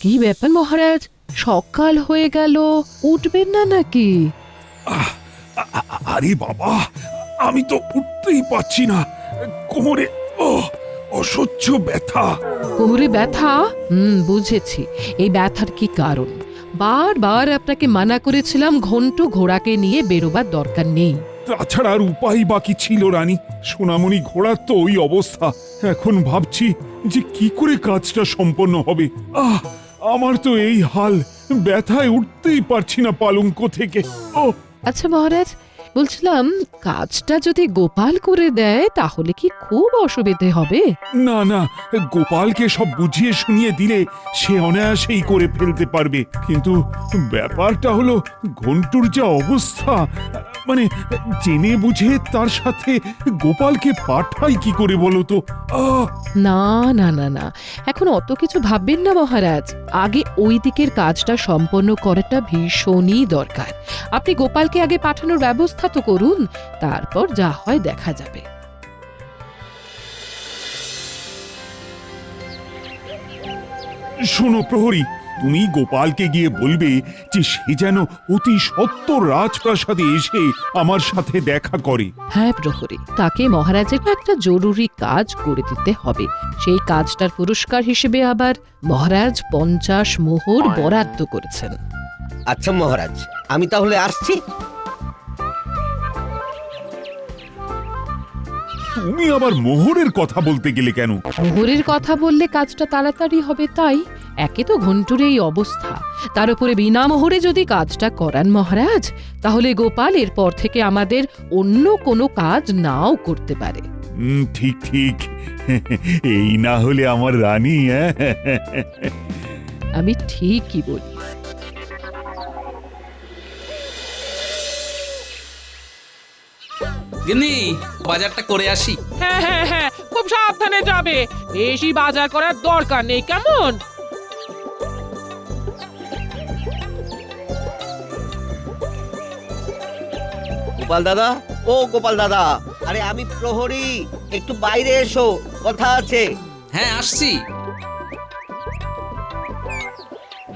কি ব্যাপার মহারাজ, সকাল হয়ে গেল, উঠবেন না নাকি? আহ, আরে বাবা, আমি তো উঠতেই পারছি না। কোমরে অসহ্য ব্যথা। কোমরে ব্যথা? বুঝেছি। এই ব্যথার কি কারণ? বারবার আপনাকে মানা করেছিলাম ঘন্টু ঘোড়াকে নিয়ে বেরোবার দরকার নেই। তাছাড়া আর উপায় বাকি ছিল রানী। সোনামণি ঘোড়ার তো ওই অবস্থা। এখন ভাবছি যে কি করে কাজটা সম্পন্ন হবে। আমার তো এই হাল, ব্যথায় উঠতেই পারছি না পালঙ্ক থেকে। আচ্ছা মহারাজ, বলছিলাম কাজটা যদি গোপাল করে দেয় তাহলে কি খুব অসুবিধে হবে? না না, গোপালকে সব বুঝিয়ে শুনিয়ে দিলে সে অনায়াসেই করে ফেলতে পারবে। কিন্তু ব্যাপারটা হলো ঘন্টুর যা অবস্থা, মানে জেনে বুঝে তার সাথে গোপালকে পাঠাই কি করে বলো তো? না না না না, এখন অত কিছু ভাববেন না মহারাজ। আগে ওই দিকের কাজটা সম্পন্ন করাটা ভীষণই দরকার। আপনি গোপালকে আগে পাঠানোর ব্যবস্থা তো করুন, তারপর যা হয় দেখা যাবে। শোনো প্রহরী, তুমি গোপালকে গিয়ে বলবে যে সে যেন অতি সত্বর রাজপ্রাসাদে এসে আমার সাথে দেখা করে। হ্যাঁ প্রহরী, তাকে মহারাজের একটা জরুরি কাজ করে দিতে হবে। সেই কাজটার পুরস্কার হিসেবে আবার মহারাজ 50 মোহর বরাদ্দ করেছেন। আচ্ছা মহারাজ, আমি তাহলে আসছি। তুমি আবার মোহরের কথা বলতে গেলে কেন? মোহরের কথা বললে কাজটা তাড়াতাড়ি হবে তাই। একে তো ঘন্টুর এই অবস্থা, তার উপরে বিনা মোহরে যদি কাজটা করান মহারাজ, তাহলে গোপাল এরপর থেকে আমাদের অন্য কোনো কাজ নাও করতে পারে। ঠিক ঠিক, এই না হলে আমার রানী। আমি ঠিকই বলি। গিন্নি, বাজারটা করে আসি। হ্যাঁ হ্যাঁ হ্যাঁ, খুব সাবধানে যাবে, বেশি বাজার করার দরকার নেই, কেমন? গোপাল দাদা, ও গোপাল দাদা, আরে আমি প্রহরী, একটু বাইরে এসো, কথা আছে। হ্যাঁ, আসছি।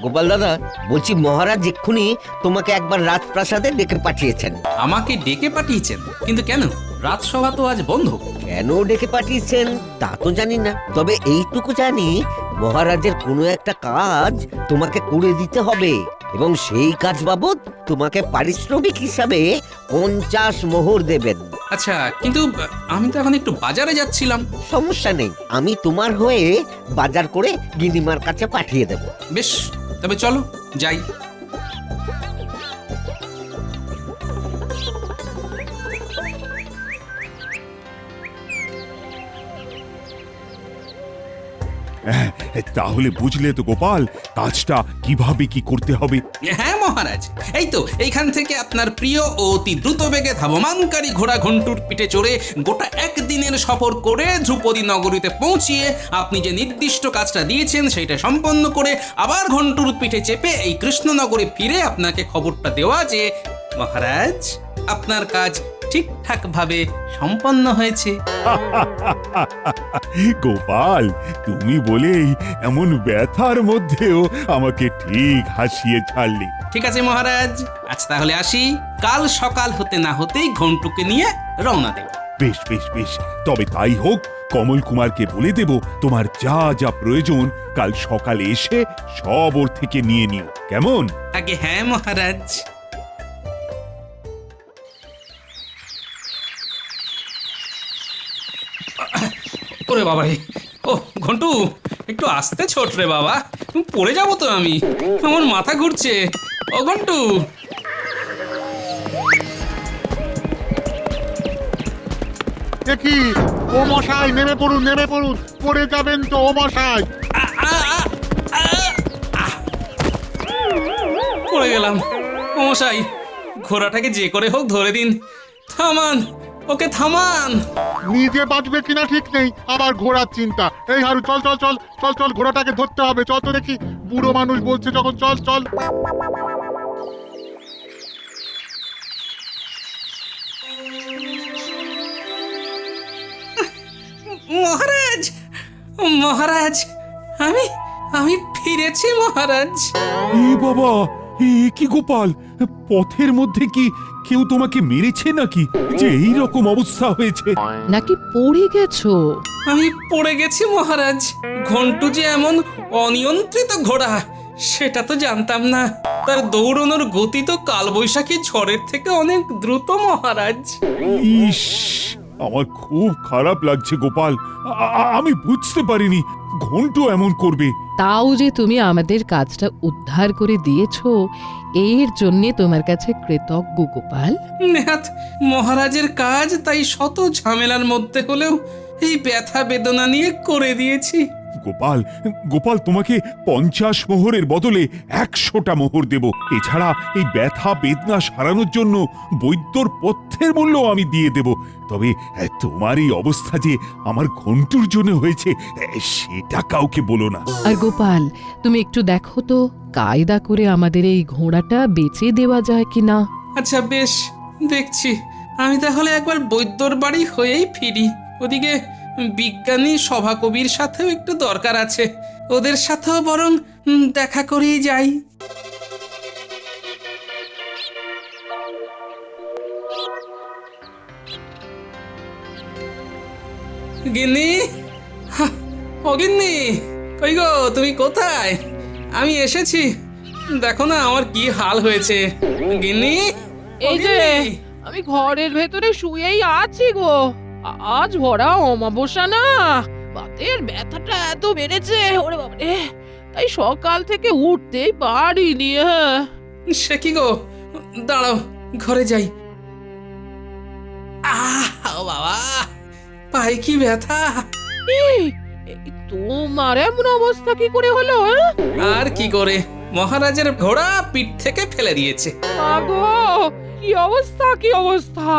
গোপাল দাদা, বলছি মহারাজ এক্ষুনি তোমাকে একবার রাজপ্রাসাদে ডেকে পাঠিয়েছেন। আমাকে ডেকে পাঠিয়েছেন? কিন্তু কেন? রাজসভা তো আজ বন্ধ। কেন ডেকে পাঠিয়েছেন তা তো জানি না, তবে এইটুকু জানি মহারাজের কোনো একটা কাজ তোমাকে করে দিতে হবে, এবং সেই কাজ বাবদ তোমাকে পারিশ্রমিক হিসাবে 50 মোহর দেবেন। আচ্ছা, কিন্তু আমি তো এখন একটু বাজারে যাচ্ছিলাম। সমস্যা নেই, আমি তোমার হয়ে বাজার করে গিন্নিমার কাছে পাঠিয়ে দেব। বেশ, তবে চলো যাই। তাহলে বুঝলে তো গোপাল, কাজটা কিভাবে কি করতে হবে? হ্যাঁ মহারাজ, এই তো এইখান থেকে আপনার প্রিয় ও অতি দ্রুত বেগে ধাবমানকারী ঘোড়া ঘন্টুর পিঠে চড়ে গোটা একদিনের সফর করে ধ্রুপদী নগরীতে পৌঁছিয়ে আপনি যে নির্দিষ্ট কাজটা দিয়েছেন সেটা সম্পন্ন করে আবার ঘন্টুর পিঠে চেপে এই কৃষ্ণনগরে ফিরে আপনাকে খবরটা দেওয়া যে মহারাজ, আপনার কাজ ঠিকঠাক ভাবে সম্পন্ন হয়েছে। গোপাল, তুমি বলেই এমন ব্যথার মধ্যেও আমাকে ঠিক হাসিয়ে ছাড়লে। ঠিক আছে মহারাজ, আজ তাহলে আসি। কাল সকাল হতে না হতেই ঘন্টুকে নিয়ে রওনা দেব। বেশ বেশ বেশ, তবে তাই হোক। কমল কুমারকে বলে দেব তোমার যা যা প্রয়োজন কাল সকালে এসে সব ওর থেকে নিয়ে নিও, কেমন? আগে হ্যাঁ মহারাজ। ওরে বাবা রে, ও ঘন্টু, একটু আস্তে ছোট রে বাবা, পড়ে যাবো তো আমি, আমার মাথা ঘুরছে। ও ঘন্টু, দেখি ও মশাই, নেমে পড়ুন নেমে পড়ুন, পড়ে যাবেন তো ও মশাই। পড়ে গেলাম। ও মশাই, ঘোড়াটাকে যে করে হোক ধরে দিন। থামান, ওকে থামান। নিজে বাঁচবে কিনা ঠিক নেই, আবার ঘোড়ার চিন্তা। এই হারু, চল চল চল চল চল, ঘোড়াটাকে ধরতে হবে, চল তো দেখি। বুড়ো মানুষ বলছে যখন, চল চল। মহারাজ, মহারাজ, আমি আমি ফিরেছি মহারাজ। এ বাবা, এ কি গোপাল, পথের মধ্যে কি কেউ তোমাকে মেরেছে নাকি যে এই রকম অবস্থা হয়েছে? নাকি পড়ে গেছো? আমি পড়ে গেছি মহারাজ। ঘন্টু যে এমন অনিয়ন্ত্রিত ঘোড়া সেটা তো জানতাম না। তার দৌড়ানোর গতি তো কালবৈশাখী ঝড়ের থেকে অনেক দ্রুত মহারাজ। ইস, আমার খুব খারাপ লাগছে গোপাল। আমি বুঝতে পারিনি ঘন্টু এমন করবে। তাও যে তুমি আমাদের কাজটা উদ্ধার করে দিয়েছো, এর জন্য তোমার কাছে কৃতজ্ঞ গোপাল। নেহাত মহারাজের কাজ, তাই শত ঝামেলার মধ্যে হলেও এই ব্যথা বেদনা নিয়ে করে দিয়েছি। গোপাল, গোপাল, তোমাকে 50 মোহরের বদলে 100টা মোহর দেব। এছাড়া এই ব্যথা বেদনা সারানোর জন্য বৈদ্যর পথ্যের মূল্য আমি দিয়ে দেব। তবে তোমার এই অবস্থা যে আমার ঘন্টুর জন্য হয়েছে সেটা কাউকে বলো না। আর গোপাল, তুমি একটু দেখো তো কায়দা করে আমাদের এই ঘোড়াটা বেচে দেওয়া যায় কিনা। আচ্ছা বেশ, দেখছি। আমি তাহলে একবার বৈদ্যর বাড়ি হয়েই ফিরি। ওদিকে বিজ্ঞানী সভাকবির সাথেও একটু দরকার আছে, ওদের সাথেও বরং দেখা করেই যাই। গিন্নি, ও গিন্নি, কই গো, তুমি কোথায়? আমি এসেছি, দেখো না আমার কি হাল হয়েছে। গিন্নি, ও এই যে গিন্নি। আমি ঘরের ভেতরে শুয়েই আছি গো। আজ ভরা অমাবস্যা না, বাতের ব্যথাটা এত বেড়েছে ওরে বাবারে, তাই সকাল থেকে উঠতেই পারিনি। হ্যাঁ, সে কি গো, দাঁড়াও ঘরে যাই। বাবা, পায়ে কি ব্যথা। এই, তোমার এমন অবস্থা কি করে হলো? আর কি করে, মহারাজের ঘোড়া পিঠ থেকে ফেলে দিয়েছে। আগো, কি অবস্থা কি অবস্থা!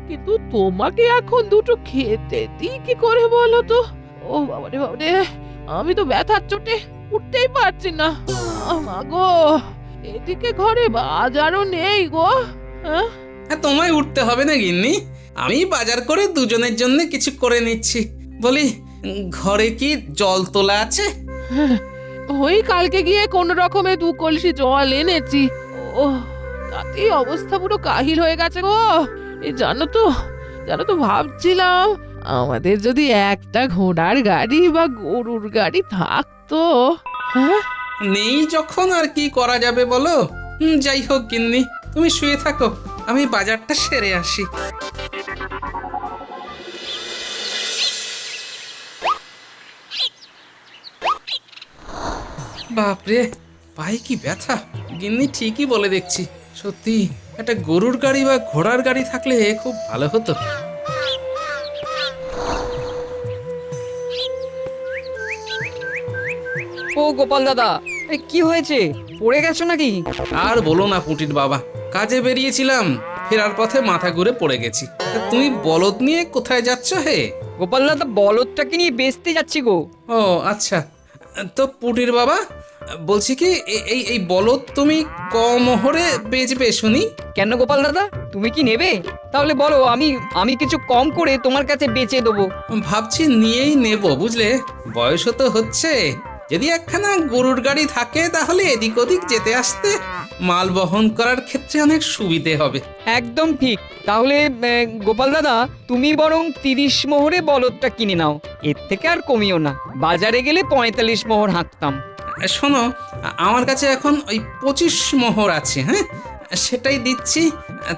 কিন্তু তোমাকে এখন দুটো খেতে দিই কি করে বলো তো? ও বাবারে বাবারে, আমি তো ব্যথার চোটে উঠতেই পারছি না। মা গো, এদিকে ঘরে বাজারও নেই গো। হ্যাঁ, হ্যাঁ, তোমায় উঠতে হবে না গিন্নি, আমি বাজার করে দুজনের জন্য কিছু করে নিচ্ছি। বলি, ঘরে কি জল তোলা আছে? ওই কালকে গিয়ে কোন রকমে 2 কলসি জল এনেছি। ও, তাতেই অবস্থা পুরো কাহিল হয়ে গেছে গো। এই জানো তো ভাবছিলাম আমাদের যদি একটা ঘোড়ার গাড়ি বা গরুর গাড়ি থাকতো। হ্যাঁ, নেই যখন আর কি করা যাবে বলো। যাই হোক গিন্নি, তুমি শুয়ে থাকো, আমি বাজারটা সেরে আসি। বাপরে, পায়ে কি ব্যথা! গিন্নি ঠিকই বলে দেখছি, সত্যি একটা গরুর গাড়ি বা ঘোড়ার গাড়ি থাকলে খুব ভালো হতো। ও গোপাল দাদা, কি হয়েছে? পড়ে গেছো নাকি? আর বলো না পুটির বাবা, কাজে বেরিয়েছিলাম, ফেরার পথে মাথা ঘুরে পড়ে গেছি। তা তুমি বলদ নিয়ে কোথায় যাচ্ছ হে? গোপাল দাদা, বলদটাকে নিয়ে বেচতে যাচ্ছি গো। ও আচ্ছা, তো পুটির বাবা বলছি কি, এই বলদ তুমি কমোহরে বেচবে শুনি? কেন গোপাল দাদা, তুমি কি নেবে? তাহলে বলো, আমি কিছু কম করে তোমার কাছে বেচে দেবো। ভাবছি নিয়েই নেব, বুঝলে, বয়সও তো হচ্ছে। যদি একখানা গরুর গাড়ি থাকে তাহলে এদিক ওদিক যেতে আসতে, মাল বহন করার ক্ষেত্রে অনেক সুবিধে হবে। একদম ঠিক। তাহলে গোপাল দাদা, তুমি বরং 30 মোহরে বলদটা কিনে নাও, এর থেকে আর কমিও না। বাজারে গেলে 45 মোহর হাঁকতাম। শোনো, আমার কাছে এখন ওই 25 মোহর আছে, হ্যাঁ, সেটাই দিচ্ছি।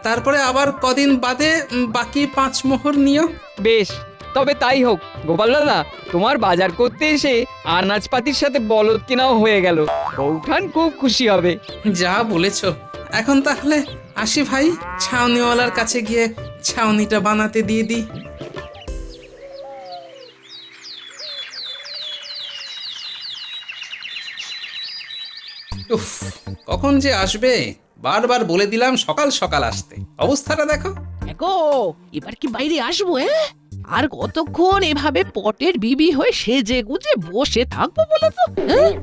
তারপরে আবার কদিন বাদে বাকি 5 মোহর নিও। বেশ, তবে তাই হোক। গোপাল দাদা, তোমার বাজার করতে এসে আনাজপাতির সাথে বলদ কেনাও হয়ে গেল। বৌঠান খুব খুশি হবে। যা বলেছ। এখন তাহলে আসি ভাই, ছাউনিওয়ালার কাছে গিয়ে ছাউনিটা বানাতে দিয়ে দিই। উফ, কখন যে আসবে! বারবার বলে দিলাম সকাল সকাল আসতে, অবস্থাটা দেখো। গো, এবার কি বাইরে আসবো? আর কতক্ষণ এভাবে পটের বিবি হয়ে সেজে গুজে বসে থাকবো বলো তো?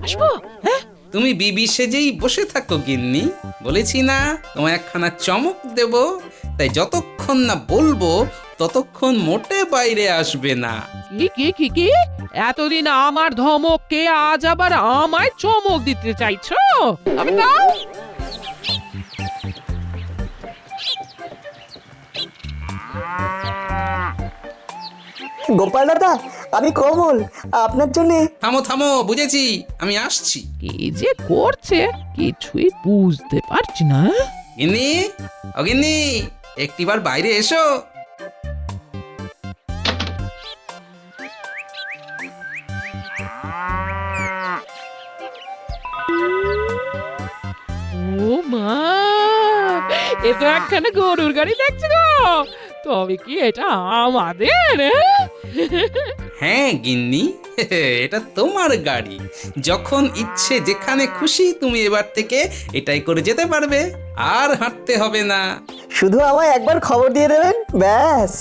আসবো? হ্যাঁ, তুমি বিবি সেজেই বসে থাকো গিন্নি, বলেছি না তোমায় একখানা চমক দেব। তাই যতক্ষণ যতক্ষণ না বলবো ততক্ষণ মোটে বাইরে আসবে না। কি এতদিন আমার ধমককে আজ আবার আমায় চমক দিতে চাইছো? আমি দাও। গোপাল দাদা, আমি কমল, আপনার জন্য। থামো থামো, বুঝেছি, আমি আসছি। কি যে করছে কিছুই বুঝতে পারছি না। গিন্নি, ও গিন্নি, একটিবার বাইরে এসো। ও মা, এ তো একখানে গরুর গাড়ি দেখছি গো। তবে কি এটা আমাদের? হ্যাঁ গিন্নি, এটা তোমার গাড়ি। যখন ইচ্ছে যেখানে খুশি তুমি এবার থেকে এটাই করে যেতে পারবে, আর হাঁটতে হবে না। শুধু আমায় একবার খবর দিয়ে দেবেন, ব্যাস।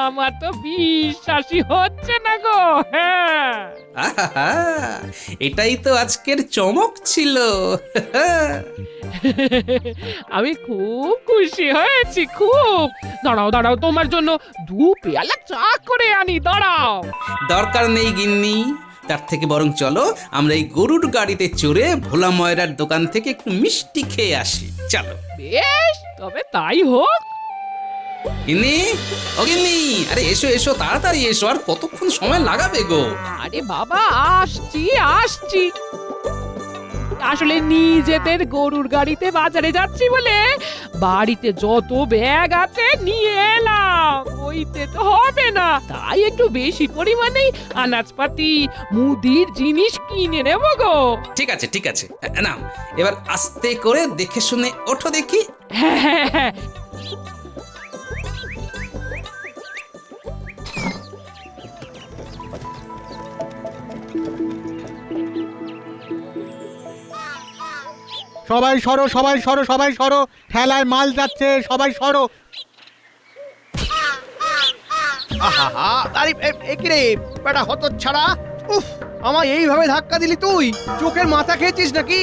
আমার তো বিশ্বাসই হচ্ছে না গো। হ্যাঁ, আহা, এটাই তো আজকের চমক ছিল। আমি খুব খুশি হয়েছি, খুব। দাঁড়াও দাঁড়াও, তোমার জন্য 2 পেয়ালা চা করে আনি, দাঁড়াও। দরকার নেই গিন্নি, তার থেকে বরং চলো আমরা এই গরুর গাড়িতে চড়ে ভোলা ময়রার দোকান থেকে একটু মিষ্টি খেয়ে আসি। চলো বেশ, তবে তাই হোক। গিন্নি, ও গিন্নি, আরে এসো এসো, তাড়াতাড়ি এসো, আর কতক্ষণ সময় লাগাবে গো? আরে বাবা, আসছি। আসলে নিজেদের গরুর গাড়িতে বাজারে যাচ্ছি বলে বাড়িতে যত ব্যাগ আছে নিয়ে এলাম, ওইতে তো হবে না, তাই একটু বেশি পরিমাণেই আনাজপাতি মুদির জিনিস কিনে নেবো গো। ঠিক আছে ঠিক আছে, নাও এবার আস্তে করে দেখে শুনে ওঠো দেখি। হ্যাঁ, সবাই সরো, সবাই সরো, সবাই সরো, ঠেলায় মাল যাচ্ছে, সবাই সরো। আহা, আরে কি রে বেটা হতচ্ছাড়া, উফ, আমায় এইভাবে ধাক্কা দিলি তুই? চোখের মাথা খেয়েছিস নাকি?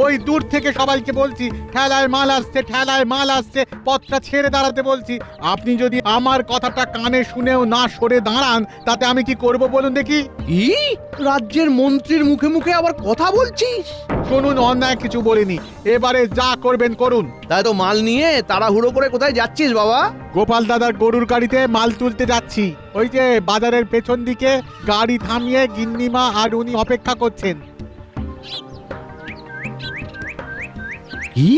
ওই দূর থেকে সবাইকে বলছি ঠেলায় মাল আসছে, ঠেলায় মাল আসছে, পথটা ছেড়ে দাঁড়াতে বলছি। আপনি যদি আমার কথাটা কানে শুনেও না সরে দাঁড়ান, তাতে আমি কি করব বলুন দেখি? কি রাজ্যের মন্ত্রীর মুখে মুখে আবার কথা বলছিস? শুনুন, অন্যায় কিছু বলিনি, এবারে যা করবেন করুন। তাই তো মাল নিয়ে তাড়াহুড়ো করে কোথায় যাচ্ছিস বাবা? গোপাল দাদার গরুর গাড়িতে মাল তুলতে যাচ্ছি। ওই যে বাজারের পেছন দিকে গাড়ি থামিয়ে গিন্নিমা আর উনি অপেক্ষা করছেন। কি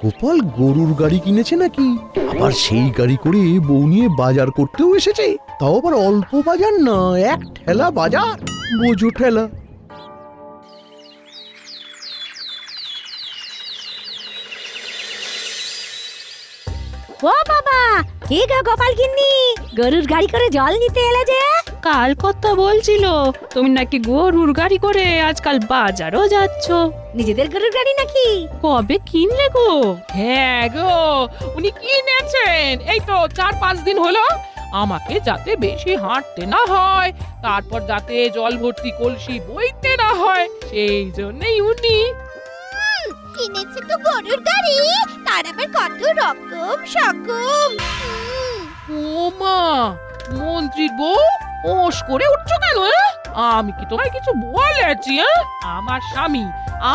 গোপাল গরুর গাড়ি কিনেছে নাকি? আবার সেই গাড়ি করে বউ নিয়ে বাজার করতেও এসেছে, তাও আবার অল্প বাজার না, 1 ঠেলা বাজার, বোঝো ঠেলা। ও বাবা, কে গো গোপাল গিন্নি, গরুর গাড়ি করে জল নিতে এলে যে? কাল কথা বলছিল তুমি নাকি গরুর গাড়ি করে আজকাল বাজারও যাচ্ছ। নিজেদের গরুর গাড়ি নাকি? কবে কিনলে গো? হ্যাঁ গো, উনি কিনেছেন এই তো 4-5 দিন হলো। আমাকে যাতে বেশি হাঁটতে না হয়, তারপর যাতে জল ভর্তি কলসি বইতে না হয়, সেই জন্যই উনি। কিনেছে তো গরুর গাড়ি, তার আবার কত রকম সকম। ও মা, মন্ত্রীর বউ ওস করে উঠছো কেন? আমি কি তোমায় কিছু বলেছি? আমার স্বামী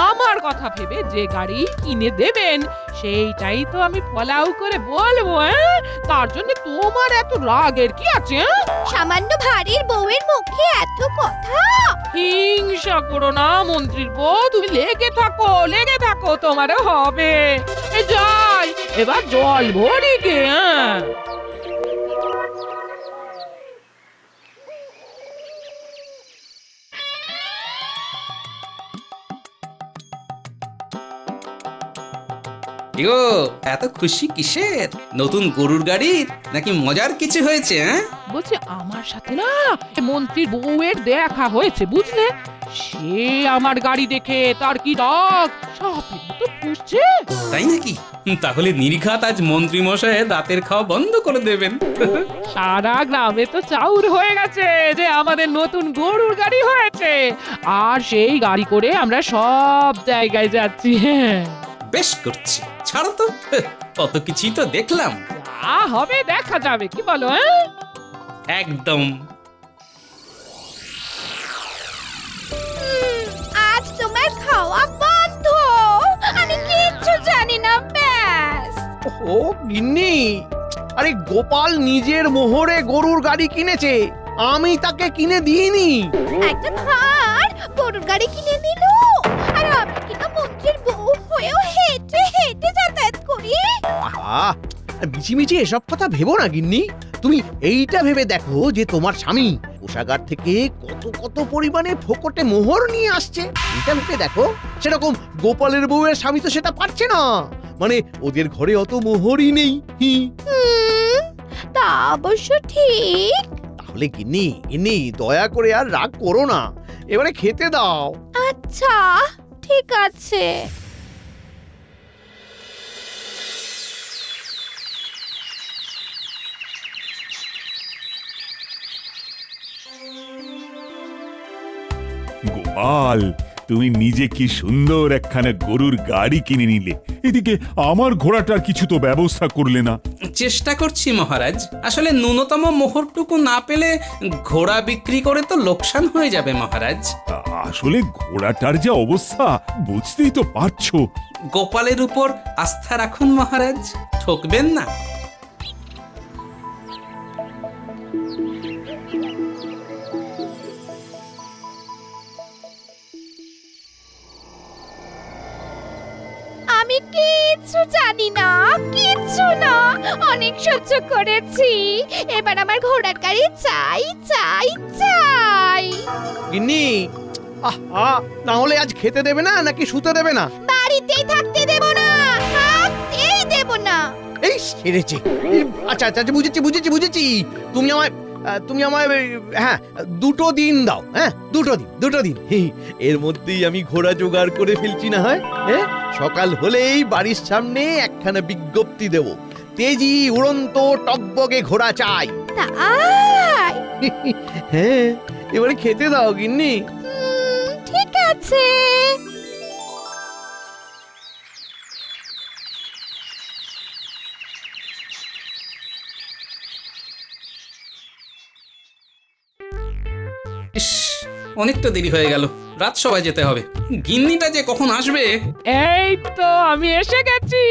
আমার কথা ভেবে যে গাড়ি কিনে দেবেন সেইটাই তো আমি ফলাও করে বলবো। তার জন্য তোমার এত রাগের কি আছে? সামান্য ভারীর বউয়ের মুখে এত কথা? হিংসা করো না মন্ত্রীর বউ, তুমি লেগে থাকো, তোমারও হবে। যাই এবার জল ভরি গে। ইগো, এত খুশি কিসের? নতুন গরুর গাড়ির নাকি মজার কিছু হয়েছে? বলছি আমার সাথে না মন্ত্রীর বউয়ের দেখা হয়েছে, বুঝলে? সে আমার গাড়ি দেখে তার কি রাগ, সাপের মতো ফুঁসছে। তাই নাকি? তাহলে নির্ঘাত আজ মন্ত্রী মশাই দাঁতের খাওয়া বন্ধ করে দেবেন। সারা গ্রামে তো চাউর হয়ে গেছে যে আমাদের নতুন গরুর গাড়ি হয়েছে, আর সেই গাড়ি করে আমরা সব জায়গায় যাচ্ছি। বেশ করছি, ছাড়ো তো, কত কিছুই তো দেখলাম। যা যা হবে দেখা যাবে, কি বলো? হ্যাঁ, একদম। আজ তোমার খাওয়া বন্ধ, আমি কিচ্ছু জানি না ব্যাস। ও গিন্নি, আরে গোপাল নিজের মোহরে গরুর গাড়ি কিনেছে, আমি তাকে কিনে দিইনি। একটা ভার গরুর গাড়ি কিনে দিল, আর আমি কিনা মন্ত্রীর বউ হয়েও হেঁটে হেঁটে যাতায়াত করি। আহা, মিছিমিছি এসব কথা ভেবো না গিন্নি। তুমি এইটা ভেবে দেখো যে তোমার স্বামী কোষাগার থেকে কত কত পরিমাণে ফোকটে মোহর নিয়ে আসছে, এটা ভেবে দেখো। সেরকম গোপালের বউয়ের স্বামী তো সেটা পারছে না, মানে ওদের ঘরে অত মোহরই নেই। তা অবশ্য ঠিক। তাহলে গিন্নি গিন্নি দয়া করে আর রাগ করো না, এবারে খেতে দাও। আচ্ছা ঠিক আছে। গোপাল, তুমি নিজে কি সুন্দর একখানা গরুর গাড়ি কিনে নিলে, এদিকে আমার ঘোড়াটার কিছু তো ব্যবস্থা করলে না। চেষ্টা করছি মহারাজ, আসলে ন্যূনতম মোহরটুকু না পেলে ঘোড়া বিক্রি করে তো লোকসান হয়ে যাবে মহারাজ। আসলে ঘোড়াটার যে অবস্থা বুঝতেই তো পারছো। গোপালের উপর আস্থা রাখুন মহারাজ, ঠকবেন না। আমি কিচ্ছু জানি না, কিচ্ছু না, অনেক সহ্য করেছি, এবার আমার ঘোড়ার গাড়ি চাই চাই চাই। গিন্নি, আহা, না হলে আজ খেতে দেবে না নাকি শুতে দেবে না? বাড়িতেই থাকতে দেব না, থাকতেই দেব না। এই সেরেছে। আচ্ছা আচ্ছা আচ্ছা, বুঝেছি বুঝেছি বুঝেছি। তুমি আমায় হ্যাঁ 2 দিন দাও। হ্যাঁ 2 দিন। এর মধ্যেই আমি ঘোড়া জোগাড় করে ফেলছি না হয়। হ্যাঁ, সকাল হলেই বাড়ির সামনে একখানা বিজ্ঞপ্তি দেব, তেজি উড়ন্ত টকবগে ঘোড়া চাই। তাই? হ্যাঁ, এবারে খেতে দাও গিন্নি। ঠিক আছে। ইস, অনেক তো দেরি হয়ে গেল, রাত সবাই যেতে হবে। গিন্নিটা যে কখন আসবে। এই তো আমি এসে গেছি,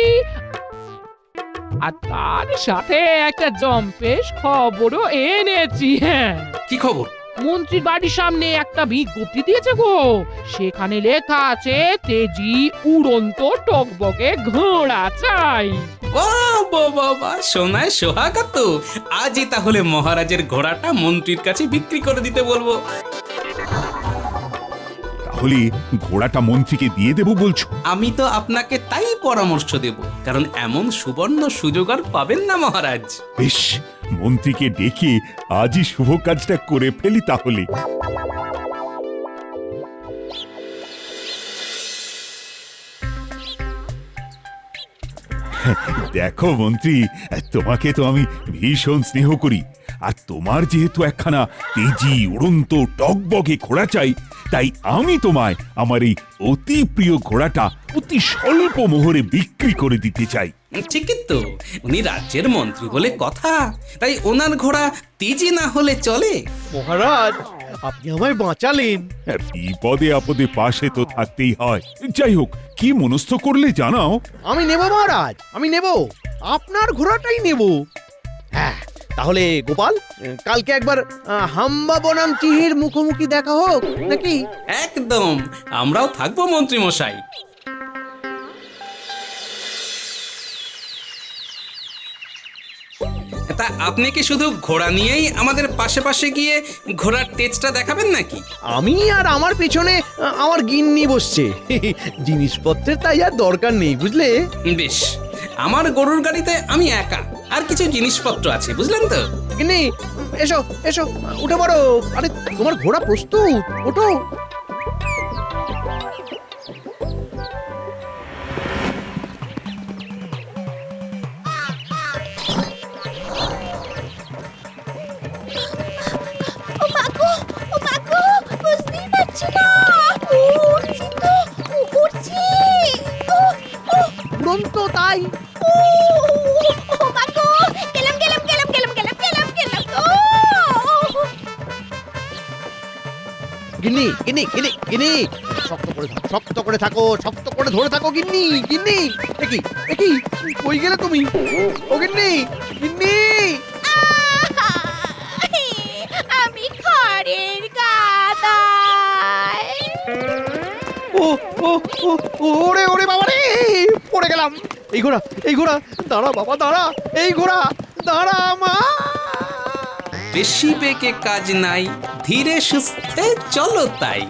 আর তার সাথে একটা জম্পেশ খবরও এনেছি। হ্যাঁ, কি খবর? মন্ত্রীর বাড়ির সামনে একটা বিজ্ঞপ্তি দিয়েছে গো, সেখানে লেখা আছে তেজি উড়ন্ত টকবকে ঘোড়া চাই। বাবা, সোনায় সোহাগা তো। আজই তাহলে মহারাজের ঘোড়াটা মন্ত্রীর কাছে বিক্রি করে দিতে বলবো। তাহলে ঘোড়াটা মন্ত্রীকে দিয়ে দেবো বলছো? আমি তো আপনাকে তাই পরামর্শ দেব, কারণ এমন সুবর্ণ সুযোগ আর পাবেন না মহারাজ। বেশ, মন্ত্রীকে ডেকে আজই শুভ কাজটা করে ফেলি তাহলে। দেখো মন্ত্রী, তোমাকে তো আমি ভীষণ স্নেহ করি, আর তোমার যেহেতু একখানা তেজি উড়ন্ত টকবগে ঘোড়া চাই, তাই আমি তোমায় আমার এই অতি প্রিয় ঘোড়াটা অতি স্বল্প মোহরে বিক্রি করে দিতে চাই। ঠিকই তো, উনি রাজ্যের মন্ত্রী বলে কথা, তাই ওনার ঘোড়া তেজি না হলে চলে। মহারাজ, আপনি আমায় বাঁচালেন। বিপদে আপদে পাশে তো থাকতেই হয়। যাই হোক, কি মনস্থ করলে জানাও। আমি নেব মহারাজ, আমি নেব, আপনার ঘোড়াটাই নেব। হ্যাঁ, তাহলে গোপাল, কালকে একবার হাম্বা বনাম চিহির মুখোমুখি দেখা হোক নাকি? একদম, আমরাও থাকবো মন্ত্রী মশাই। তা আপনি কি শুধু ঘোড়া নিয়েই আমাদের পাশে পাশে গিয়ে ঘোড়ার তেজটা দেখাবেন নাকি? আমি আর আমার পেছনে আমার গিন্নি বসছে, জিনিসপত্রের তাই আর দরকার নেই, বুঝলে? বেশ, আমার গরুর গাড়িতে আমি একা, আর কিছু জিনিসপত্র আছে, বুঝলেন তো? গিন্নি, এসো এসো, উঠে পড়ো। আরে তোমার ঘোড়া প্রস্তুত, ওঠো। ও মাগো, বুঝতেই পারছি না, উড়ছি তো, উড়ছি। উড়ন্ত তাই। ও মাগো, গিন্নি গিন্নি গিন্নি গিন্নি শক্ত করে থাকো শক্ত করে ধরে থাকো গিন্নি গিন্নি একই কই গেলে তুমি ও গিন্নি গিন্নি আমি খড়ের গাদায়। ও ও ও ওরে ওরে বাবা রে পড়ে গেলাম এই ঘোড়া দাঁড়া বাবা দাঁড়া এই ঘোড়া দাঁড়া মা বেশি বেগে কাজ নাই, ধীরে সুস্থে চলো তাই।